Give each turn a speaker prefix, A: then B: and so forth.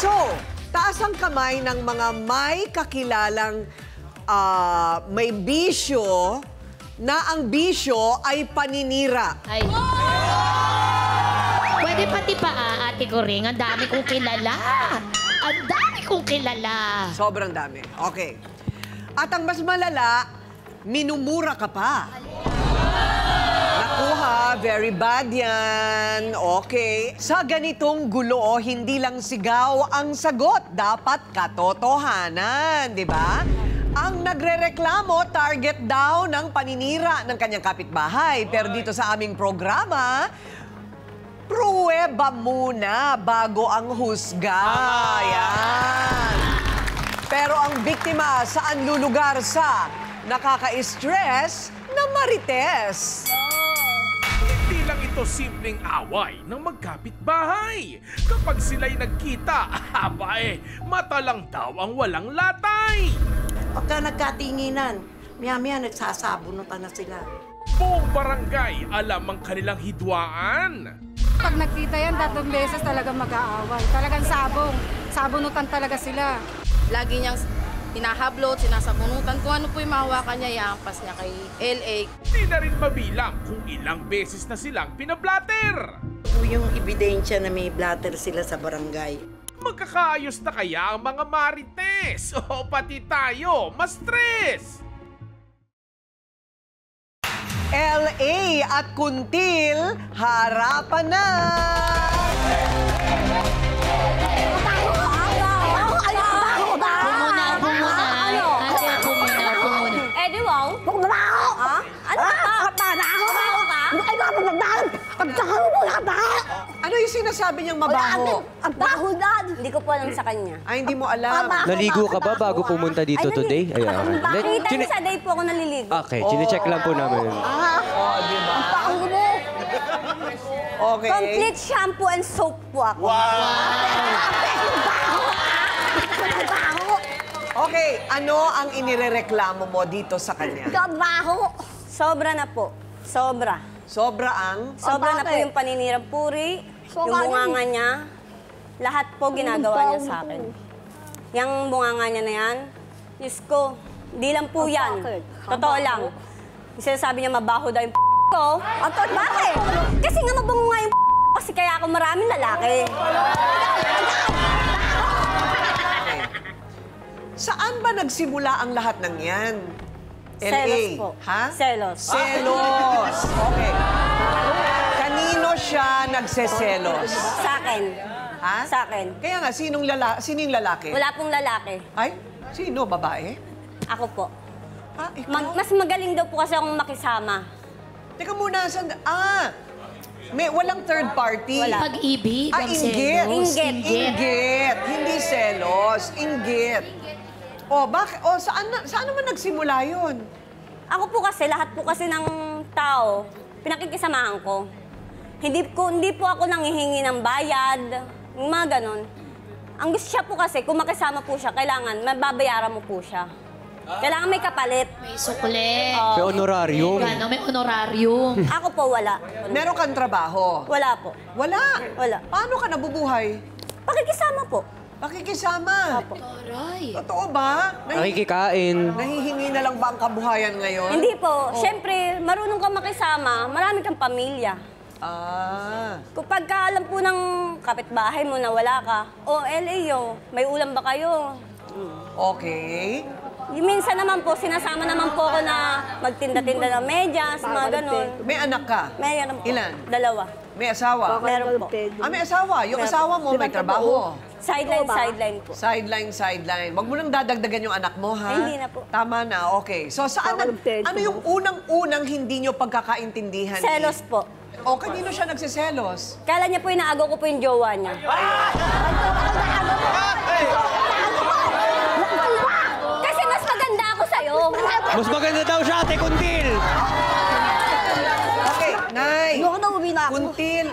A: So, taas ang kamay ng mga may kakilalang may bisyo na ang bisyo ay paninira.
B: Ay. Pwede pati pa, ate ko rin. Ang dami kong kilala. Ang dami kong kilala.
A: Sobrang dami. Okay. At ang mas malala, minumura ka pa. Nakuha, very bad yan. Okay. Sa ganitong gulo, hindi lang sigaw ang sagot. Dapat katotohanan, di ba? Ang nagrereklamo, target daw ng paninira ng kanyang kapitbahay. Pero dito sa aming programa, pruweba muna bago ang husga. Yan. Pero ang biktima saan lulugar sa nakaka-stress na marites.
C: Hindi lang ito simpleng away ng magkapitbahay. Kapag sila'y nagkita, mata lang daw ang walang latay.
D: Pagka nagkatinginan, maya-maya nagsasabunutan na sila.
C: Buong barangay alam ang kanilang hidwaan.
E: Pag nagkita yan, 3 beses talaga mag-aaway. Talagang sabunutan talaga sila.
F: Lagi niyang hinahablot, sinasabunutan. Kung ano po yung mahawakan niya, iampas niya kay LA.
C: Di na rin mabilang kung ilang beses na silang pinablatter.
D: Yung ebidensya na may blatter sila sa barangay.
C: Magkakaayos na kaya ang mga marites? O pati tayo, ma-stress?
A: LA at Kuntil, harapan na! Ano yung sinasabi niyang mabaho?
G: Ang baho na! Hindi ko po alam sa kanya.
A: Ay, hindi mo alam.
H: Naligo ka ba bago pumunta dito today? Ayan.
G: Bakit sa day po ako naliligo?
H: Okay, chinecheck lang po namin.
A: Oh, di ba?
G: Ang baho mo!
A: Okay.
G: Complete shampoo and soap po ako.
A: Okay, ano ang inirereklamo mo dito sa kanya?
G: Kabaho! Sobra na po. Sobra.
A: Sobra ang...
G: Sobra na po yung paninirang puri, yung bunganga niya. Lahat po ginagawa niya sa akin. Yung bunganga niya na yan, Diyos ko, di lang po yan. Totoo lang. Sinasabi niya mabaho daw yung ko. Bakit? Kasi nga mabango nga yung kasi kaya ako maraming lalaki.
A: Saan ba nagsimula ang lahat ng yan?
G: Selos po.
A: Ha?
G: Selos.
A: Selos. Okay. Kanino siya nagseselos?
G: Sa akin.
A: Ha?
G: Sa akin.
A: Kaya nga, sinong lalaki?
G: Wala pong lalaki.
A: Ay? Sino? Babae?
G: Ako po.
A: Ah, ikaw?
G: Mas magaling daw po kasi akong makisama.
A: Teka muna, may walang third party.
G: Wala.
B: Pag-ibig, ang
A: inggit.
B: selos.
A: Inggit. Hindi selos. Inggit. O, bakit? O, saan naman nagsimula yun?
G: Ako po kasi, lahat po kasi ng tao, pinakikisamahan ko. Hindi po ako nanghihingi ng bayad, yung mga ganon. Ang gusto siya po kasi, kung makisama po siya, kailangan mababayaran mo po siya. Kailangan may kapalit.
B: May sukle.
H: May honorarium.
B: May honorarium.
G: Ako po, wala.
A: Meron kang trabaho?
G: Wala po.
A: Wala?
G: Wala.
A: Paano ka nabubuhay?
G: Pakikisama po.
A: Pakikisama?
G: Opo.
B: Aray.
A: Totoo ba?
H: Nakikikain.
A: Nahihingi na lang ba ang kabuhayan ngayon?
G: Hindi po. Siyempre, marunong kang makisama, marami kang pamilya. Kapag alam po ng kapitbahay mo na wala ka, LAO, may ulam ba kayo?
A: Okay.
G: Minsan naman po, sinasama naman po ako na magtinda-tinda ng medyas, mga ganon.
A: May anak ka?
G: Meron po.
A: Ilan?
G: 2.
A: May asawa?
G: Meron po.
A: May asawa. Yung asawa mo may trabaho.
G: Sideline po.
A: Sideline. Wag mo nang dadagdagan yung anak mo, ha?
G: Ay, hindi na po.
A: Tama na, okay. So, ano yung unang-unang hindi nyo pagkakaintindihan?
G: Selos po.
A: O, kanino siya nagsiselos?
G: Kala niya po inaagaw ko po yung jowa niya. Kasi mas maganda ako sa'yo.
H: Mas maganda daw siya, Ate Kuntil!
A: Okay, Nay.
G: Ayoko na uwi na ako.
A: Kuntil.